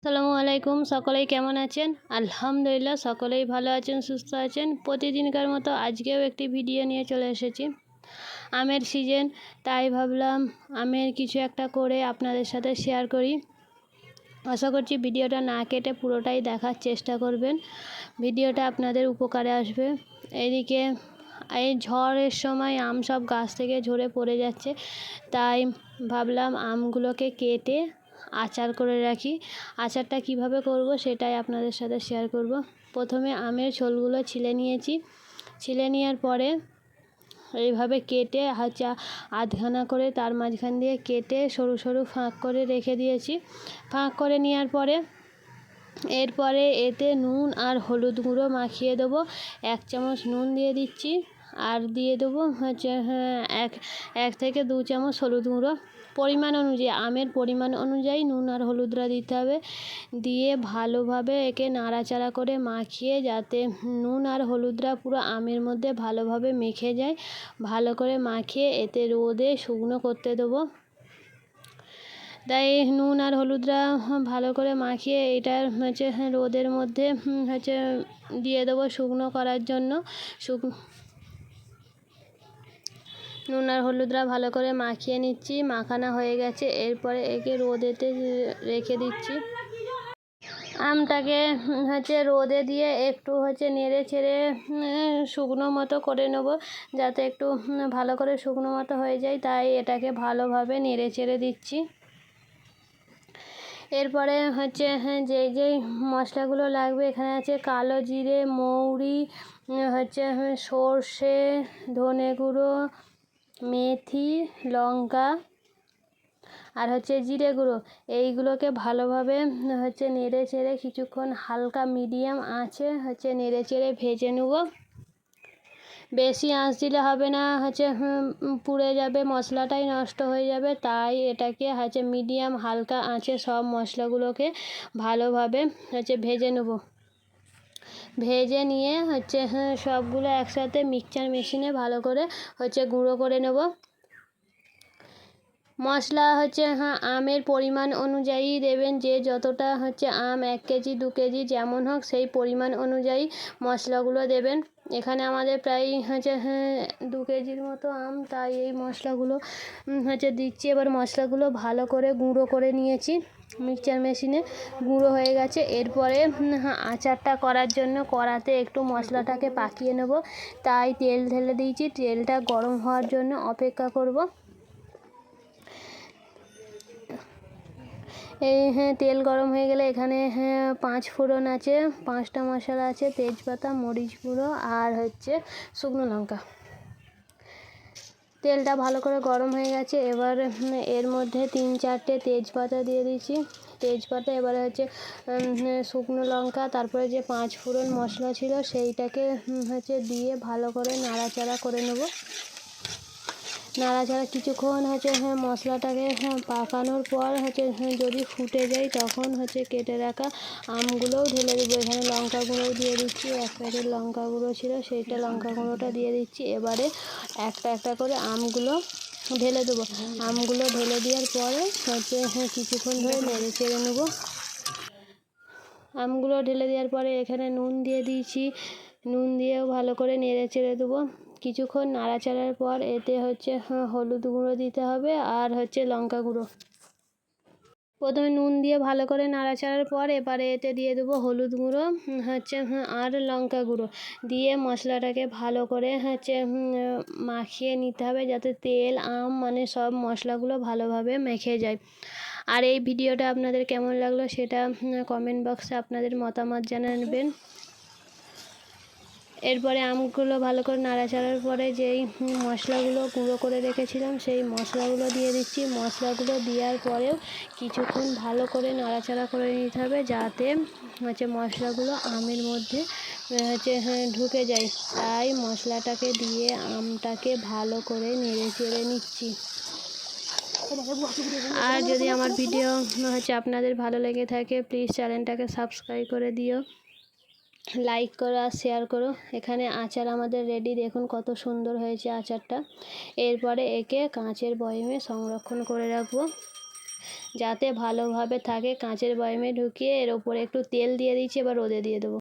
আসসালামু আলাইকুম। সকলেই কেমন আছেন? আলহামদুলিল্লাহ সকলেই ভালো আছেন, সুস্থ আছেন। প্রতিদিনকার মতো আজকেও একটি ভিডিও নিয়ে চলে এসেছি। আমের সিজন, তাই ভাবলাম আমের কিছু একটা করে আপনাদের সাথে শেয়ার করি। আশা করছি ভিডিওটা না কেটে পুরোটাই দেখার চেষ্টা করবেন, ভিডিওটা আপনাদের উপকারে আসবে। এদিকে এই ঝড়ের সময় আম সব গাছ থেকে ঝরে পড়ে যাচ্ছে, তাই ভাবলাম আমগুলোকে কেটে আচার করে রাখি। আচারটা কিভাবে করব সেটাই আপনাদের সাথে শেয়ার করব। প্রথমে আমের ছোলগুলো ছিলে নিয়েছি। ছিলে নেওয়ার পরে এইভাবে কেটে আধখানা করে তার মাঝখান দিয়ে কেটে সরু সরু ফাঁক করে রেখে দিয়েছি। ফাঁক করে নেওয়ার পরে এরপরে এতে নুন আর হলুদ গুঁড়ো মাখিয়ে দেবো। 1 চামচ নুন দিয়ে দিচ্ছি, আর দিয়ে দেবো এক থেকে 2 চামচ হলুদ গুঁড়ো। পরিমাণ অনুযায়ী, আমের পরিমাণ অনুযায়ী নুন আর হলুদটা দিতে হবে। দিয়ে ভালোভাবে একে নাড়াচাড়া করে মাখিয়ে, যাতে নুন আর হলুদটা পুরো আমের মধ্যে ভালোভাবে মেখে যায়, ভালো করে মাখিয়ে এতে রোদে শুকনো করতে দেবো। তাই নুন আর হলুদটা ভালো করে মাখিয়ে এটা রোদের মধ্যে দিয়ে দেবো শুকনো করার জন্য। নুন আর হলুদটা ভালো করে মাখিয়ে নিচ্ছি, মাখানো হয়ে গেছে। এরপরে একে রোদেতে রেখে দিচ্ছি। আমটাকে রোদে দিয়ে একটু নেড়ে ছেড়ে শুকনো মতো করে নেবো, যাতে একটু ভালো করে শুকনো মতো হয়ে যায়। তাই এটাকে ভালোভাবে নেড়ে চেড়ে দিচ্ছি। এরপরে যেই মশলাগুলো লাগবে, এখানে আছে কালো জিরে, মৌরি, সর্ষে, ধনে গুঁড়ো, মেথি, লঙ্কা আর জিরে গুঁড়ো। এইগুলোকে ভালোভাবে নেড়ে চেড়ে কিছুক্ষণ হালকা মিডিয়াম আঁচে নেড়ে চেড়ে ভেজে নেব। বেশি আঁচ দিলে হবে না, পুড়ে যাবে, মশলাটাই নষ্ট হয়ে যাবে। তাই এটাকে মিডিয়াম হালকা আঁচে সব মশলাগুলোকে ভালোভাবে ভেজে নেব। ভেজে নিয়ে সবগুলো একসাথে মিক্সচার মেশিনে ভালো করে গুঁড়ো করে নেব। মশলা আমের পরিমাণ অনুযায়ী দেবেন, যে যতটা আম 1 কেজি 2 কেজি যেমন হোক সেই পরিমাণ অনুযায়ী মশলাগুলো দেবেন। এখানে আমাদের প্রায় 2 কেজির মতো আম, তাই এই মশলাগুলো দিচ্ছি। এবার মশলাগুলো ভালো করে গুঁড়ো করে নিয়েছি, মিক্সচার মেশিনে গুঁড়ো হয়ে গেছে। এরপরে আচারটা করার জন্য কড়াতে একটু মশলাটাকে পাকিয়ে নেব, তাই তেল ঢেলে দিয়েছি। তেলটা গরম হওয়ার জন্য অপেক্ষা করব। তেল গরম হয়ে গেলে এখানে 5 ফোড়ন আছে, 5টা মশলা আছে, তেজপাতা, মরিচ গুঁড়ো আর শুকনো লঙ্কা। তেলটা ভালো করে গরম হয়ে গেছে। এবার এর মধ্যে 3-4টে তেজপাতা দিয়ে দিচ্ছি। তেজপাতা, এবারে শুকনো লঙ্কা, তারপরে যে 5 ফোড়ন মশলা ছিল সেইটাকে দিয়ে ভালো করে নাড়াচাড়া করে নেব। নাড়াচাড়া কিছুক্ষণ মশলাটাকে পাকানোর পর যদি ফুটে যায়, তখন কেটে রাখা আমগুলোও ঢেলে দেবো। এখানে লঙ্কা গুঁড়োও দিয়ে দিচ্ছি, 1 প্যাকেট লঙ্কা গুঁড়ো ছিল, সেইটা লঙ্কা গুঁড়োটা দিয়ে দিচ্ছি। এবারে একটা একটা করে আমগুলো ঢেলে দেবো। আমগুলো ঢেলে দেওয়ার পরে কিছুক্ষণ ধরে নেড়ে চেড়ে নেব। আমগুলো ঢেলে দেওয়ার পরে এখানে নুন দিয়ে দিয়েছি, নুন দিয়েও ভালো করে নেড়ে চেড়ে দেবো। কিছুক্ষণ নাড়াচাড়ার পর এতে হলুদ গুঁড়ো দিতে হবে আর লঙ্কা গুঁড়ো। প্রথমে নুন দিয়ে ভালো করে নাড়াচাড়ার পর এবারে এতে দিয়ে দেবো হলুদ গুঁড়ো আর লঙ্কা গুঁড়ো। দিয়ে মশলাটাকে ভালো করে মাখিয়ে নিতে হবে, যাতে তেল, আম সব মশলাগুলো ভালোভাবে মেখে যায়। আর এই ভিডিওটা আপনাদের কেমন লাগলো সেটা কমেন্ট বক্সে আপনাদের মতামত জানাবেন। এরপরে আমগুলো ভালো করে নাড়াচাড়ার পরে যেই মশলাগুলো গুঁড়ো করে রেখেছিলাম সেই মশলাগুলো দিয়ে দিচ্ছি। মশলাগুলো দেওয়ার পরেও কিছুক্ষণ ভালো করে নাড়াচাড়া করে নিতে হবে, যাতে মশলাগুলো আমের মধ্যে ঢুকে যায়। তাই মশলাটাকে দিয়ে আমটাকে ভালো করে নেড়ে চেড়ে নিচ্ছি। আর যদি আমার ভিডিও আপনাদের ভালো লেগে থাকে, প্লিজ চ্যানেলটাকে সাবস্ক্রাইব করে দিও, লাইক করো আর শেয়ার করো। এখানে আচার আমাদের রেডি, দেখুন কত সুন্দর হয়েছে আচারটা। এরপরে একে কাঁচের বয়মে সংরক্ষণ করে রাখবো। যাতে ভালোভাবে থাকে কাঁচের বয়ামে ঢুকিয়ে এর ওপরে একটু তেল দিয়ে দিচ্ছি, এবার রোদে দিয়ে দেবো।